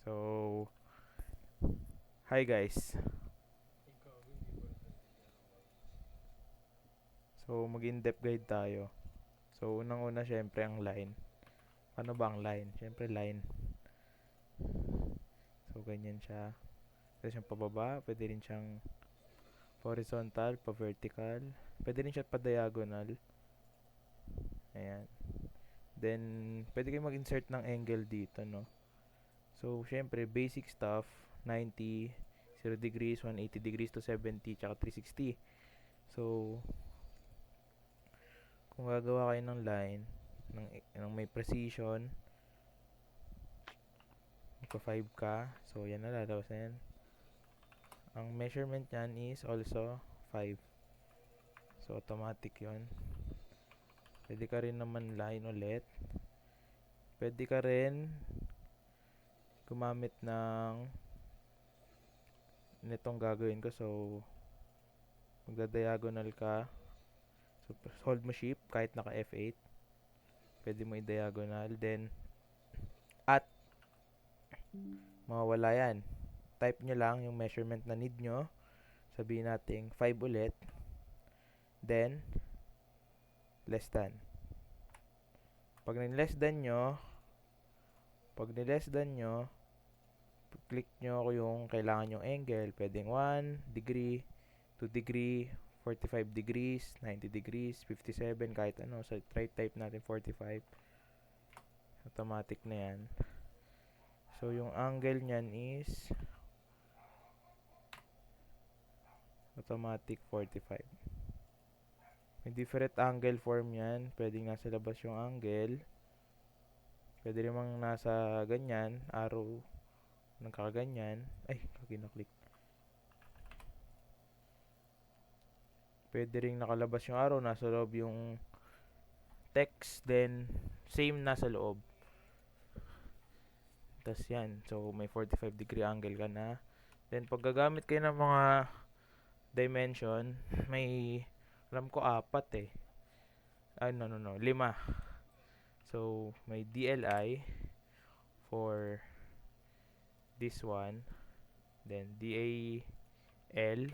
So, hi guys. So, mag-in-depth guide tayo. So, unang-una syempre ang line. Ano ba ang line? Syempre line. So, ganyan siya. Pwede siyang pababa, pwede rin siyang horizontal, pa-vertical. Pwede rin siya pa-diagonal. Ayan. Then, pwede kayo mag-insert ng angle dito, no? So, syempre, basic stuff, 90, 0 degrees, 180 degrees to 70, tsaka 360. So, kung gagawa kayo ng line, ng may precision, magpa 5 ka, so yan na, lalabas na yan. Ang measurement niyan is also 5. So, automatic yon. Pwede ka rin naman line ulit. Pwede ka rin gumamit ng nitong gagawin ko. So, magda-diagonal ka. So, hold mo shift kahit naka F8. Pwede mo i-diagonal. Then, at mawawala yan. Type nyo lang yung measurement na need nyo. Sabihin natin 5 ulit. Then, less than. Pag ni-less than nyo, click nyo yung kailangan yung angle. Pwedeng 1 degree, 2 degree, 45 degrees, 90 degrees, 57, kahit ano. So, try type natin 45. Automatic na yan. So, yung angle nyan is automatic 45. May different angle form yan. Pwedeng nasa labas yung angle. Pwede rin mang nasa ganyan, arrow, nagkakaganyan. Ay, kinaklik. Pwede rin nakalabas yung arrow, nasa loob yung text, then same nasa loob. Tas yan. So, may 45 degree angle ka na. Then, pag gagamit kayo ng mga dimension, may, alam ko, 4 eh. No, 5. So, may DLI for this one. Then, DAL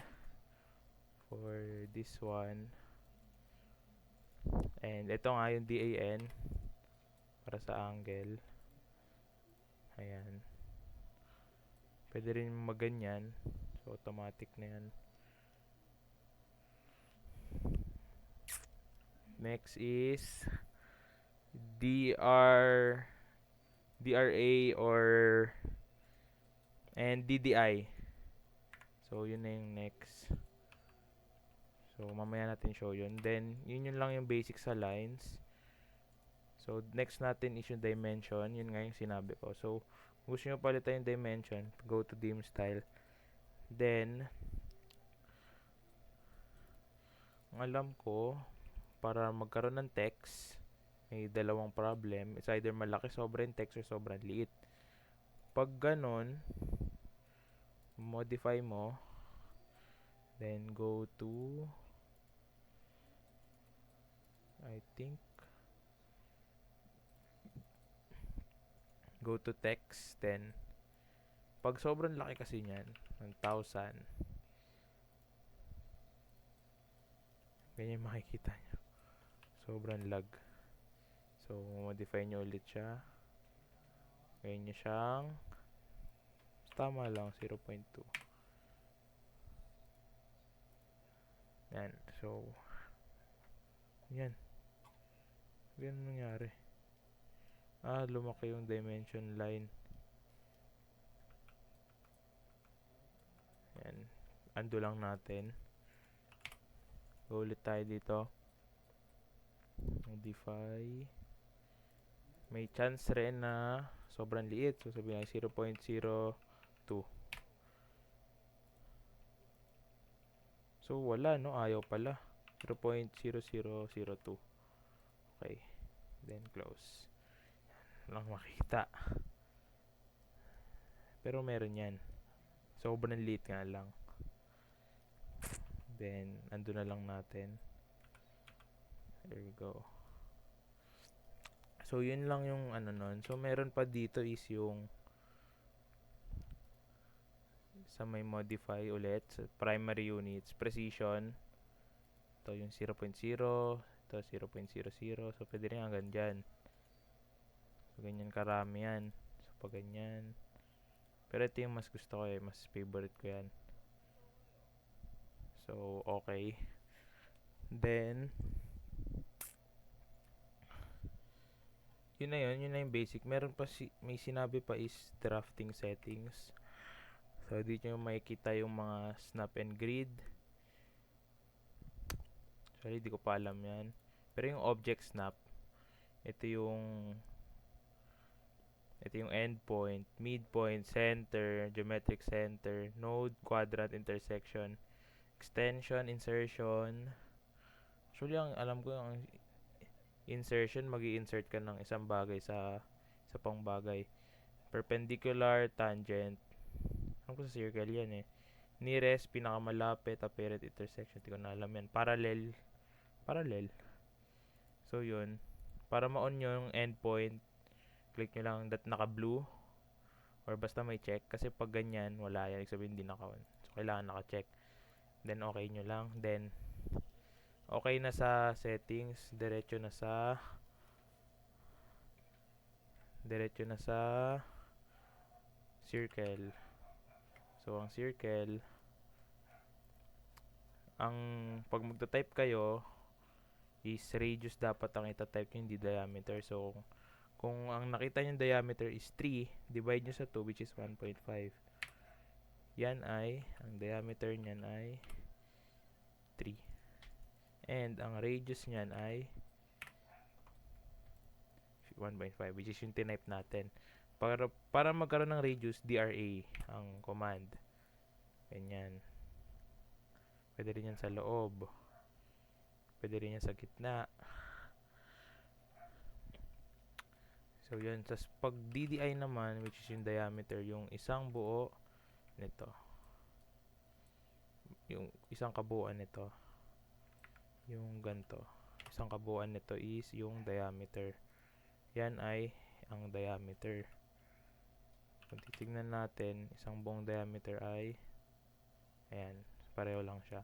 for this one. And, ito nga yung DAN para sa angle. Ayan. Pwede rin maganyan. So, automatic na yan. Next is DRA and DDI. So, yun na yung next. So, mamaya natin show yun. Then, yun lang yung basic sa lines. So, next natin is yung dimension. Yun nga yung sinabi ko. So, gusto nyo palitan yung dimension, go to dim style. Then, ang alam ko, para magkaroon ng text, may dalawang problem. It's either malaki sobrang text or sobrang liit. Pag ganon, modify mo, then go to, I think, go to text, then, pag sobrang laki kasi niyan, 1,000, ganyan makikita nyo. Sobrang lag. So, modify nyo ulit siya. Ganyan nyo siyang, tama lang, 0.2. Yan. So, yan. Ganun nangyari. Lumaki yung dimension line. Yan. Undo lang natin. Go ulit tayo dito. Modify. May chance rin na sobrang liit. So, sabihin natin 0.02. So, wala, no? Ayaw pala. 0.0002. Okay. Then, close. Walang makita. Pero meron yan. Sobrang liit nga lang. Then, ando na lang natin. There we go. So, yun lang yung ano nun. So, meron pa dito is yung sa may modify ulit sa primary units, precision. Ito yung 0.0, ito 0.00. So, pwede rin hanggang dyan. So, ganyan karami yan. So, pag ganyan. Pero ito yung mas gusto ko mas favorite ko yan. So, okay. Then, yun na yung basic. Meron pa may sinabi pa is drafting settings. So, dito nyo makikita yung mga snap and grid. Sorry, di ko pa alam yan. Pero yung object snap, ito yung endpoint, midpoint, center, geometric center, node, quadrant, intersection, extension, insertion. Actually, ang alam ko yung insertion, magi-insert ka ng isang bagay sa pang bagay. Perpendicular, tangent. Alam ko sa circle yan eh. Nearest, pinakamalapit, apparent intersection. Hindi ko na alam yan. Parallel. So, yun. Para ma-on yung endpoint, click nyo lang that naka-blue. Or basta may check. Kasi pag ganyan, wala yan. Ibig sabihin, hindi naka-on. So, kailangan naka-check. Then, okay nyo lang. Then, okay na sa settings. Diretso na sa circle. So, ang circle, pag magta-type kayo, is radius dapat ang ita-type nyo, hindi diameter. So, kung ang nakita nyo diameter is 3, divide nyo sa 2, which is 1.5. Yan ay, ang diameter nyan ay 3. And ang radius nyan ay 1.5, which is yung tinype natin. Para magkaroon ng radius, DRA ang command. Ganyan. Pwede rin yan sa loob. Pwede rin yan sa gitna. So, yun. Tapos, pag DDI naman, which is yung diameter, yung isang buo nito. Yung isang kabuuan nito. Yung ganito. Isang kabuuan nito is yung diameter. Yan ay ang diameter. Kung titignan natin, isang buong diameter ay ayan, pareho lang siya.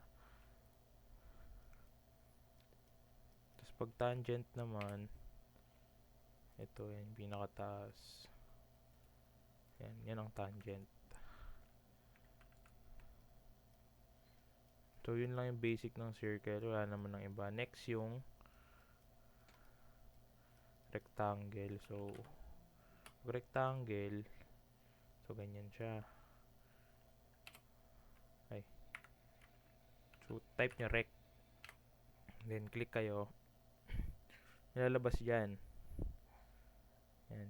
Tapos pag tangent naman, ito yung pinakataas. Yan ang tangent. So, yun lang yung basic ng circle. Wala naman ng iba. Next, yung rectangle. So, rectangle, so, ganyan siya. So, type nyo rect. Then, click kayo. Nilalabas yan. Yan,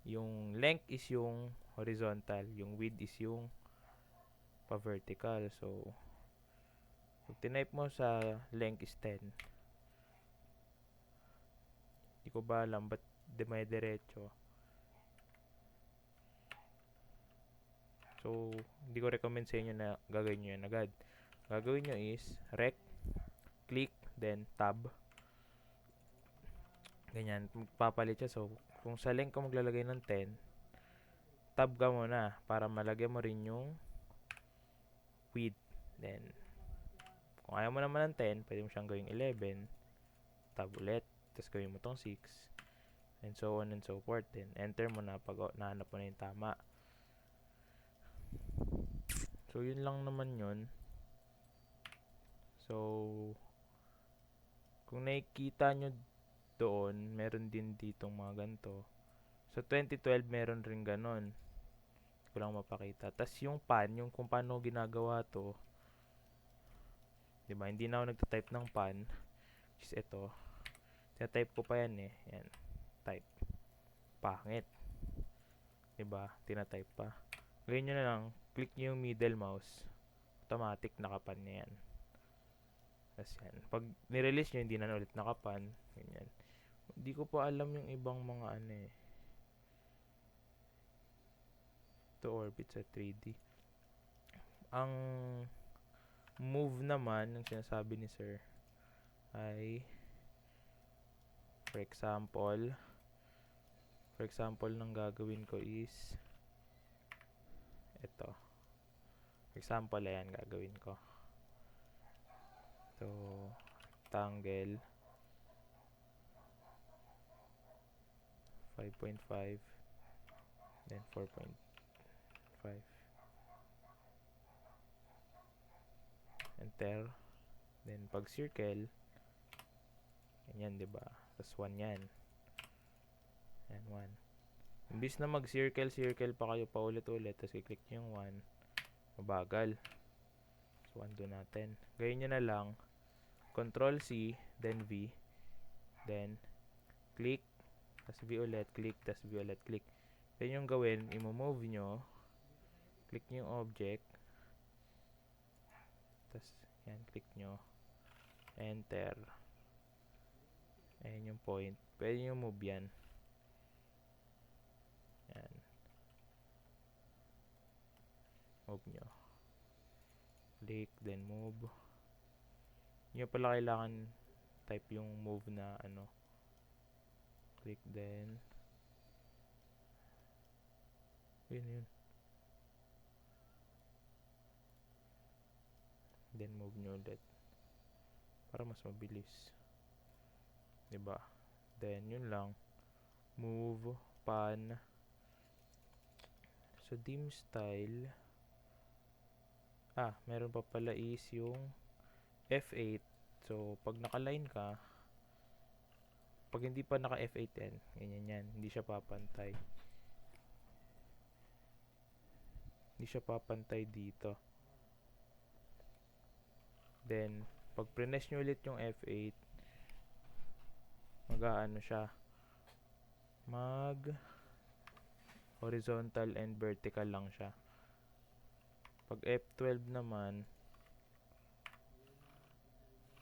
yung length is yung horizontal. Yung width is yung pa-vertical. So, pag tinype mo sa length is 10. Hindi ko ba alam ba't may diretso. So, hindi ko recommend sa inyo na gagawin nyo yan agad. Gagawin nyo is rect, click, then tab. Ganyan, magpapalit siya. So, kung sa length ko maglalagay ng 10, tab ka muna para malagyan mo rin yung width. Then, kung ayaw mo naman ng 10, pwede mo siyang gawing 11. Tab ulit. Tapos gawin mo tong 6. And so on and so forth. Then, enter mo na pag nahanap mo na yung tama. So, yun lang naman yun. So, kung nakikita nyo doon, meron din ditong mga ganito. So, 2012, meron rin ganon. Hindi ko lang mapakita. Tapos, yung pan, yung kung paano ginagawa to, diba? Hindi na ako nagtatype ng pan. Which is ito. Tinatype ko pa yan eh. Yan. Type. Pangit. Diba? Tinatype pa. Gawin nyo na lang. Click nyo yung middle mouse. Automatic nakapan na yan. Tapos yan. Pag nirelease nyo, hindi na ulit nakapan. Ganyan. Hindi ko pa alam yung ibang mga ano eh. To orbit sa 3D. Ang move naman, yung sinasabi ni sir, ay for example, nang gagawin ko is ito. Example, ayan, gagawin ko. So, rectangle. 5.5. Then 4.5. Enter. Then, pag circle, ganyan, diba? Tapos 1 yan. And 1. Imbis na mag-circle pa kayo paulit-ulit, tapos i-click nyo yung 1, mabagal. So, undo natin. Gawin nyo na lang, Control C, then V, then click, tapos V ulit, click, tapos V ulit, click. Then yung gawin, i-move nyo, click nyo yung object, tapos yan, click nyo, enter. Ayan yung point. Pwede nyo move yan. Yan. Move nyo. Click, then move. Nyo pala kailangan type yung move na ano. Click, then yun. Then move nyo ulit para mas mabilis, diba? Then yun lang, move, pan. So dim style, meron pa pala is yung F8. So pag naka-line ka, pag hindi pa naka F8 yan, ganyan yan, hindi siya papantay. Hindi siya papantay dito. Then pag press nyo ulit yung F8, mag-aano siya, mag horizontal and vertical lang siya. Pag F12 naman,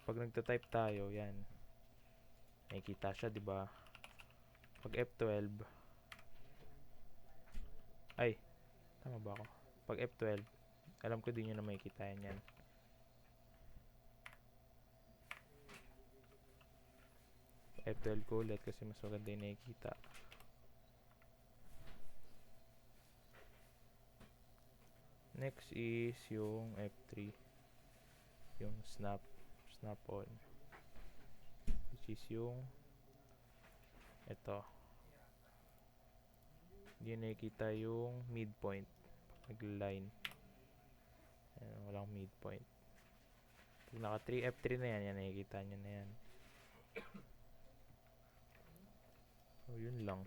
pag nagta-type tayo, yan, nakikita siya, diba? Pag F12, ay, tama ba ako? Pag F12, alam ko din yun na makikita yan. F12 ko ulit kasi mas maganda yung nakikita. Next is yung F3, yung snap on, which is yung ito. Hindi nakikita yung midpoint nag-line. Walang midpoint. Pag naka F3 na yan, nakikita nyo na yan. So yun lang.